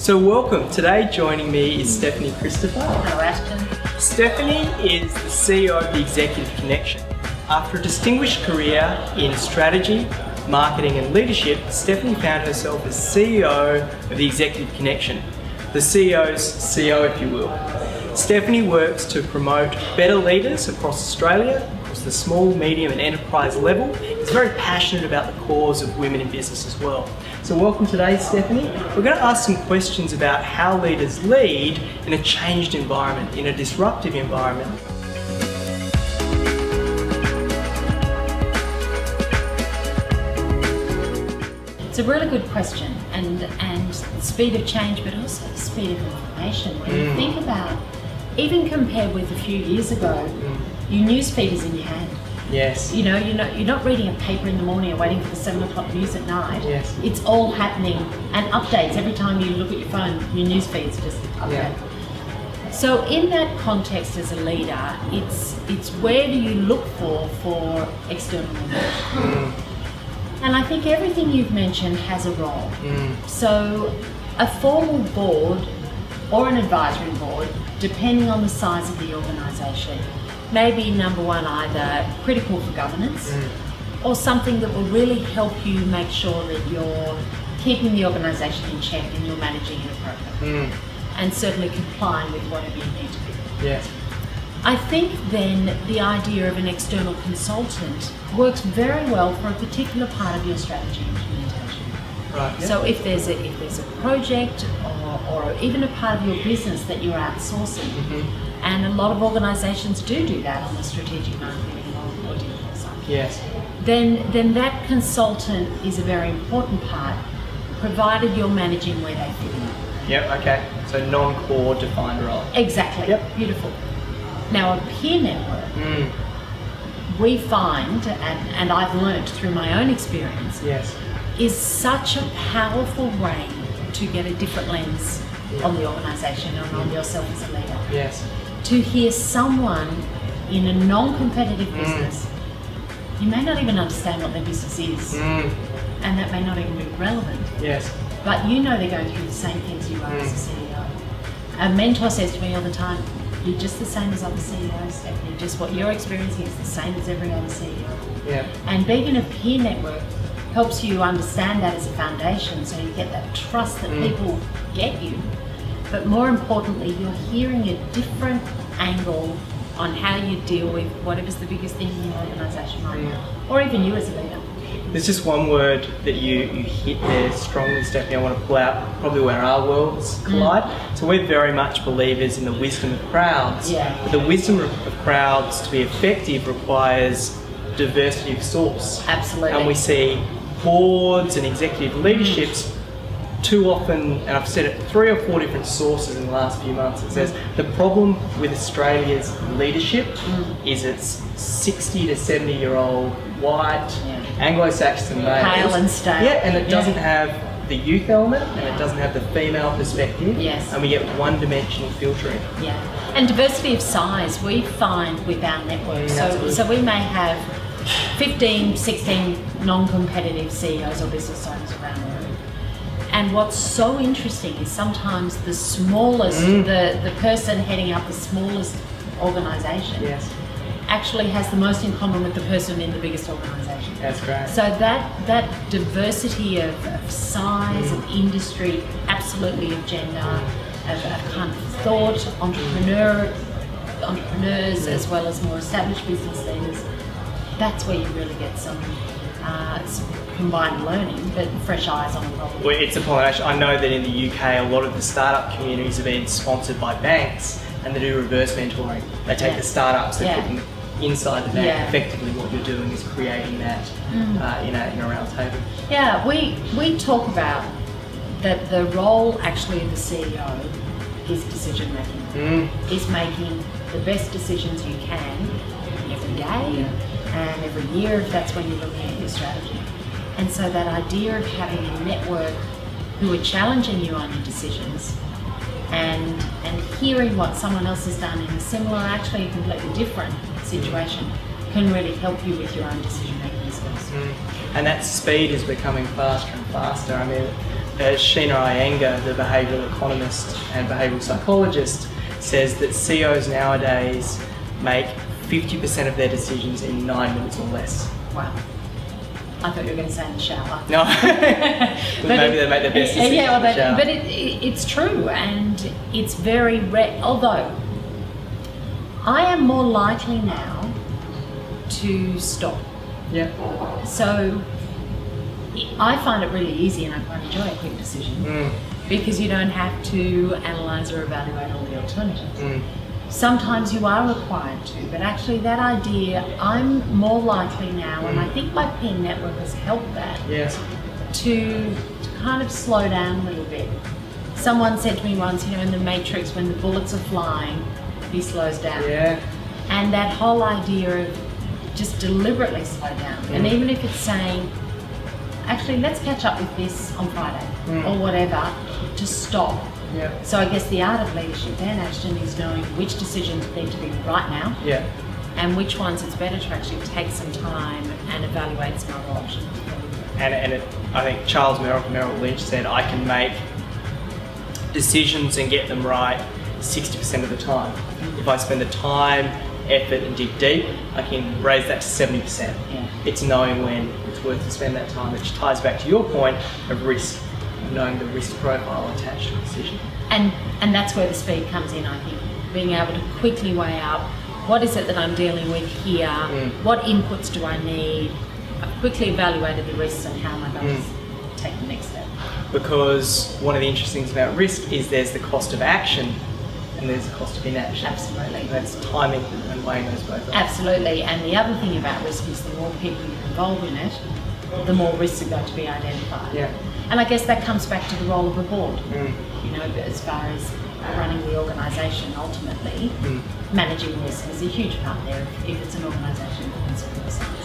So welcome. Today joining me is Stephanie Christopher. Hello Ashton. Stephanie is the CEO of the Executive Connection. After a distinguished career in strategy, marketing and leadership, Stephanie found herself as CEO of the Executive Connection, the CEO's CEO if you will. Stephanie works to promote better leaders across Australia, across the small, medium and enterprise level. She's very passionate about the cause of women in business as well. So welcome today, Stephanie. We're going to ask some questions about how leaders lead in a changed environment, in a disruptive environment. It's a really good question, and speed of change, but also the speed of information. When you think about, even compared with a few years ago, your newsfeed is in your hand. Yes. You know, you're not reading a paper in the morning or waiting for the 7 o'clock news at night. Yes. It's all happening, and updates every time you look at your phone. Your newsfeed's just updated. Yeah. So in that context, as a leader, it's where do you look for external information? And I think everything you've mentioned has a role. So a formal board or an advisory board, depending on the size of the organisation, may be number one, either critical for governance or something that will really help you make sure that you're keeping the organisation in check and you're managing it appropriately and certainly complying with whatever you need to be. Yes. I think then the idea of an external consultant works very well for a particular part of your strategy implementation. Right. Yep. So if there's a project or even a part of your business that you're outsourcing, and a lot of organisations do that on the strategic marketing or digital side. Yes. Then that consultant is a very important part, provided you're managing where they fit in. Yep. Okay. So non-core defined role. Exactly. Yep. Beautiful. Now a peer network, we find, and I've learnt through my own experience, Yes. is such a powerful way to get a different lens on the organisation and on yourself as a leader. Yes. To hear someone in a non-competitive business, you may not even understand what their business is, and that may not even be relevant. Yes. But you know they're going through the same things you are as a CEO. A mentor says to me all the time, you're just the same as other CEOs, Stephanie. Just what you're experiencing is the same as every other CEO. Yeah. And being in a peer network helps you understand that as a foundation, so you get that trust that people get you. But more importantly, you're hearing a different angle on how you deal with whatever's the biggest thing in your organisation right now, or even you as a leader. There's just one word that you hit there strongly, Stephanie, I want to pull out, probably where our worlds collide. So we're very much believers in the wisdom of crowds. Yeah. But the wisdom of crowds to be effective requires diversity of source. Absolutely. And we see boards and executive leaderships too often, and I've said it 3 or 4 different sources in the last few months, it says the problem with Australia's leadership is it's 60 to 70 year old white Anglo-Saxon males. Pale and stale. Yeah, and it doesn't have the youth element and it doesn't have the female perspective. Yes. And we get one-dimensional filtering. Yeah, and diversity of size we find with our network. So we may have 15, 16 non-competitive CEOs or business owners around the room. And what's so interesting is sometimes the smallest, the person heading up the smallest organisation actually has the most in common with the person in the biggest organisation. That's great. So that diversity of size, of industry, absolutely of gender, of kind of thought, entrepreneurs as well as more established business leaders, that's where you really get some combined learning, but fresh eyes on the problem. Well, it's a pollination. I know that in the UK, a lot of the startup communities have been sponsored by banks, and they do reverse mentoring. They take the startups, they put them inside the bank. Effectively, what you're doing is creating that in a round table. Yeah, we talk about that the role actually of the CEO is decision making. Is making the best decisions you can every day and every year if that's when you're looking at your strategy. And so that idea of having a network who are challenging you on your decisions and hearing what someone else has done in a similar, actually completely different situation can really help you with your own decision making skills. And that speed is becoming faster and faster. I mean, Sheena Iyengar, the behavioural economist and behavioural psychologist, says that CEOs nowadays make 50% of their decisions in 9 minutes or less. Wow. I thought you were going to say in the shower. No, maybe they make their best decisions yeah, in the shower. but it's true, and it's very rare. Although I am more likely now to stop. Yeah. So I find it really easy, and I quite enjoy a quick decision because you don't have to analyse or evaluate all the alternatives. Sometimes you are required to, but actually that idea, I'm more likely now, and I think my peer network has helped that, to kind of slow down a little bit. Someone said to me once, in the Matrix, when the bullets are flying, he slows down. Yeah. And that whole idea of just deliberately slow down. And even if it's saying, actually, let's catch up with this on Friday or whatever, to stop. Yeah. So I guess the art of leadership then, Ashton, is knowing which decisions need to be right now and which ones it's better to actually take some time and evaluate some other options. And I think Charles Merrill Lynch said, I can make decisions and get them right 60% of the time. If I spend the time, effort and dig deep, I can raise that to 70%. Yeah. It's knowing when it's worth to spend that time, which ties back to your point of risk, of knowing the risk profile attached to a decision. And that's where the speed comes in, I think. Being able to quickly weigh up, what is it that I'm dealing with here? What inputs do I need? I've quickly evaluated the risks and how am I going to take the next step. Because one of the interesting things about risk is there's the cost of action and there's the cost of inaction. Absolutely. And that's timing and weighing those both up. Absolutely. And the other thing about risk is the more people you involve in it, the more risks are going to be identified. Yeah. And I guess that comes back to the role of a board. As far as running the organisation, ultimately, managing risk is a huge part there if it's an organisation of considerable size.